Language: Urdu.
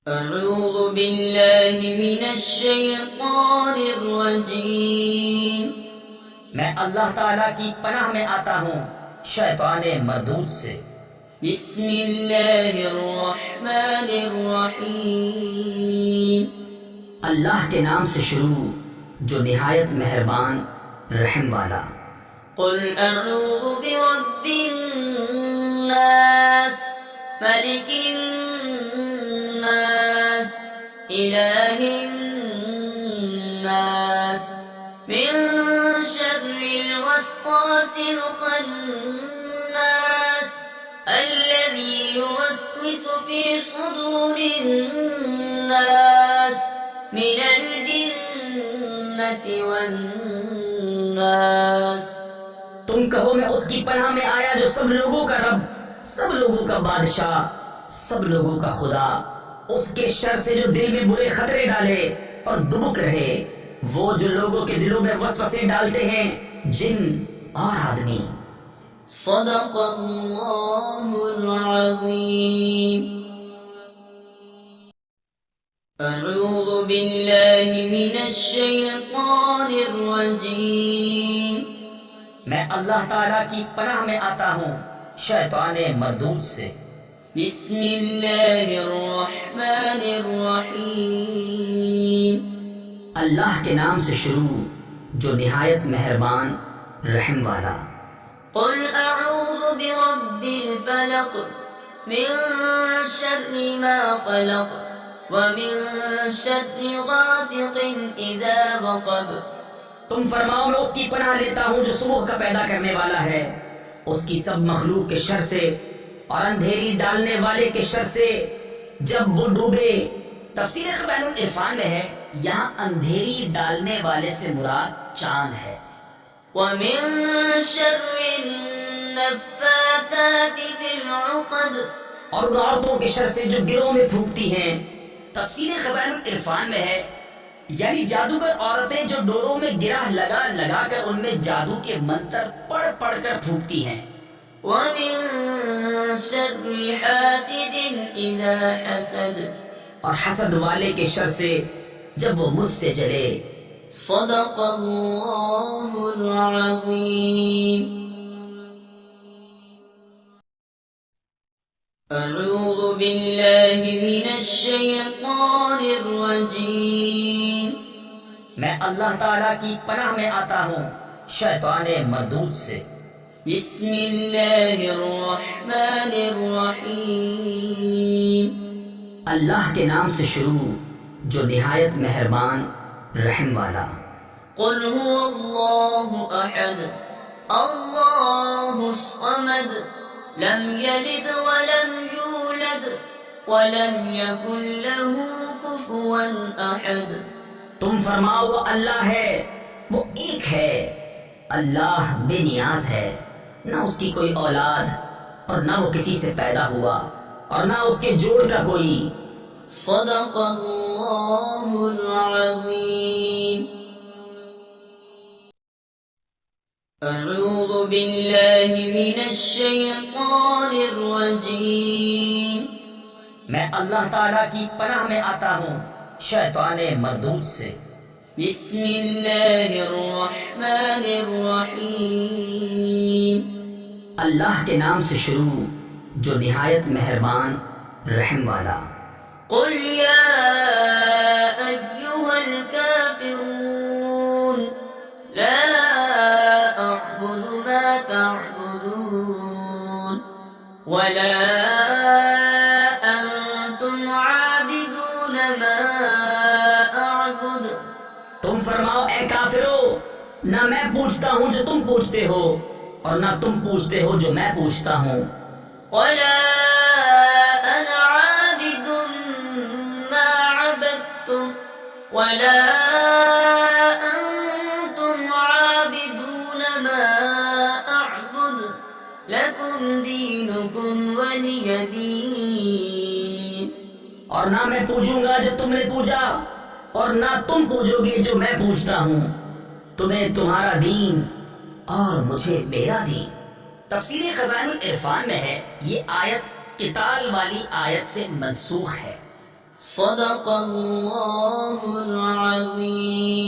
اعوذ باللہ من الشیطان الرجیم۔ میں اللہ تعالیٰ کی پناہ میں آتا ہوں شیطان مردود سے۔ بسم اللہ الرحمن الرحیم۔ اللہ کے نام سے شروع جو نہایت مہربان رحم والا۔ قل اعوذ برب الناس ملک الناس الہ الناس من شر الوسواس الخناس الذي يوسوس في صدور الناس من الجنة والناس۔ تم کہو میں اس کی پناہ میں آیا جو سب لوگوں کا رب، سب لوگوں کا بادشاہ، سب لوگوں کا خدا، اس کے شر سے جو دل میں برے خطرے ڈالے اور دبک رہے، وہ جو لوگوں کے دلوں میں وسوسے ڈالتے ہیں، جن اور آدمی۔ صدق اللہ العظیم۔ اعوذ باللہ من الشیطان الرجیم۔ میں اللہ تعالیٰ کی پناہ میں آتا ہوں شیطان مردود سے۔ بسم اللہ الرحمن الرحیم۔ اللہ کے نام سے شروع جو نہایت مہربان رحم والا۔ قل اعوذ برب الفلق من شر ما خلق ومن شر غاسق اذا وقب۔ تم فرماؤ میں اس کی پناہ لیتا ہوں جو صبح کا پیدا کرنے والا ہے، اس کی سب مخلوق کے شر سے اور اندھیری ڈالنے والے کے شر سے جب وہ ڈوبے۔ تفسیر خزائن العرفان میں ہے، یہاں اندھیری ڈالنے والے سے مراد چاند ہے۔ ومن شر النفاثات في العقد۔ اور ان عورتوں کے شر سے جو گروہ میں پھونکتی ہیں۔ تفسیر خزائن العرفان میں ہے، یعنی جادوگر عورتیں جو ڈوروں میں گرہ لگا لگا کر ان میں جادو کے منتر پڑھ پڑھ کر پھونکتی ہیں۔ ومن شر حاسد اذا حسد۔ اور حسد والے کے شر سے جب وہ مجھ سے جلے۔ صدق اللہ العظیم۔ اعوذ باللہ من الشیطان الرجیم۔ میں اللہ تعالیٰ کی پناہ میں آتا ہوں شیطان مردود سے۔ بسم اللہ الرحمن الرحیم۔ اللہ کے نام سے شروع جو نہایت مہربان رحم والا۔ قل هو اللہ احد اللہ الصمد لم یلد ولم یولد ولم یکن له کفوا احد۔ تم فرماؤ وہ اللہ ہے، وہ ایک ہے، اللہ بے نیاز ہے، نہ اس کی کوئی اولاد اور نہ وہ کسی سے پیدا ہوا اور نہ اس کے جوڑ کا کوئی۔ صدق اللہ العظیم۔ اعوذ باللہ من الشیطان الرجیم۔ میں اللہ تعالیٰ کی پناہ میں آتا ہوں شیطان مردود سے۔ بسم اللہ الرحمن الرحیم۔ اللہ کے نام سے شروع جو نہایت مہربان رحم والا۔ قل یا ایھا الکافرون لا اعبد ما تعبدون ولا انتم عابدون ما اعبد۔ تم فرماؤ اے کافرو، نہ میں پوچھتا ہوں جو تم پوچھتے ہو اور نہ تم پوچھتے ہو جو میں پوچھتا ہوں۔ ولا انا عابد ما عبدتم ولا انتم عابدون ما اعبد لکم دینکم ولی دین۔ اور نہ میں پوجوں گا جو تم نے پوجا اور نہ تم پوجو گے جو میں پوچھتا ہوں، تمہیں تمہارا دین اور مجھے میرا دین۔ تفسیر خزائن العرفان میں ہے، یہ آیت قتال والی آیت سے منسوخ ہے۔ صدق اللہ العظیم.